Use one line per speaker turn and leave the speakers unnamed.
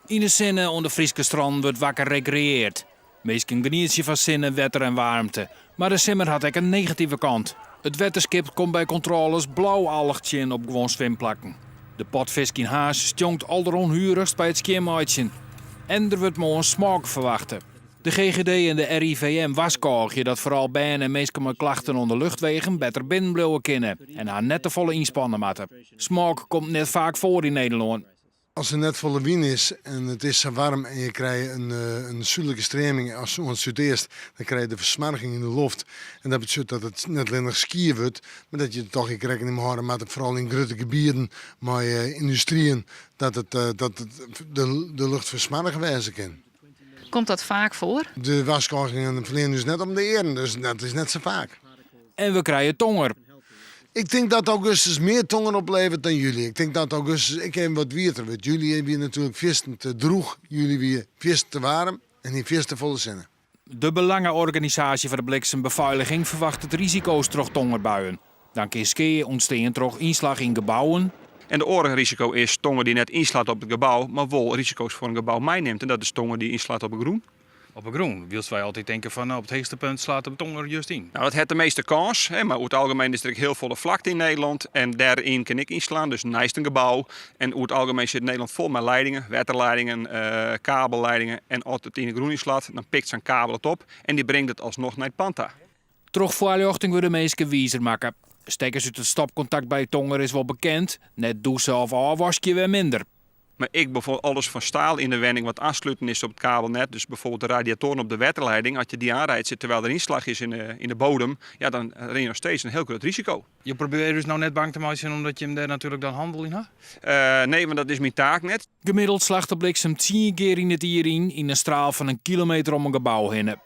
In de zinnen onder Frieske strand wordt wakker recreëerd. Meestal geniet je van zinnen, wetter en warmte. Maar de simmer had ook een negatieve kant. Het weterskip komt bij controles blauwalligtje in op gewoon zwemplakken. De potvisk in Haas stjongt al de onhurigst bij het skiermaatje. En er wordt maar een smaak verwachten. De GGD en de RIVM waarschuwen dat vooral bijen en mensen met klachten onder luchtwegen beter binnenblijven kunnen en haar net te volle inspannen moeten. Smaak komt net vaak voor in Nederland.
Als er net volle wind is en het is zo warm en je krijgt een zuidelijke stroming als het zuideerst, dan krijg je de versmarging in de lucht. En dat betekent dat het net alleen nog skiën wordt, maar dat je toch ik rekening mee houden met vooral in grote gebieden, maar industrieën, dat de lucht versmargen wijzen kan.
Komt dat vaak voor?
De waarschuwingen verlenen dus net om de eren, dus dat is net zo vaak.
En we krijgen tonger.
Ik denk dat augustus meer tongen oplevert dan juli. Ik denk dat augustus even wat wierter wordt. Juli hebben we natuurlijk visten te droeg, jullie weer visten te warm en die visten volle zinnen.
De Belangenorganisatie voor de Bliksembeveiliging verwacht het risico's door tongerbuien. Dan kan skiën ontstaan door inslag in gebouwen.
En de oorlog risico is tongen die net inslaat op het gebouw, maar wel risico's voor een gebouw meeneemt. En dat is tongen die inslaat op een groen.
Op een groen. Wils wij altijd denken van nou, op het hoogste punt slaat de tonger juist in.
Nou, dat heeft de meeste kans, hè, maar over het algemeen is er heel volle vlakte in Nederland. En daarin kan ik inslaan, dus naast een gebouw. En over het algemeen zit Nederland vol met leidingen, waterleidingen, kabelleidingen. En als het in de groen inslaat, dan pikt zijn kabel het op en die brengt het alsnog naar het panta.
Toch voorlichting worden meesten wijzer maken. Stekkers uit het stopcontact bij tonger is wel bekend. Net douchen of afwasje weer minder.
Maar ik bijvoorbeeld alles van staal in de wending wat aansluiten is op het kabelnet. Dus bijvoorbeeld de radiatoren op de waterleiding. Als je die aanrijdt terwijl er inslag is in de bodem. Ja, dan ren je nog steeds een heel groot risico.
Je probeert dus nou net bang te maken omdat je hem daar natuurlijk dan handel in hebt?
Nee, want dat is mijn taak net.
Gemiddeld slacht de bliksem 10 keer in het jaar in een straal van 1 kilometer om een gebouw heen.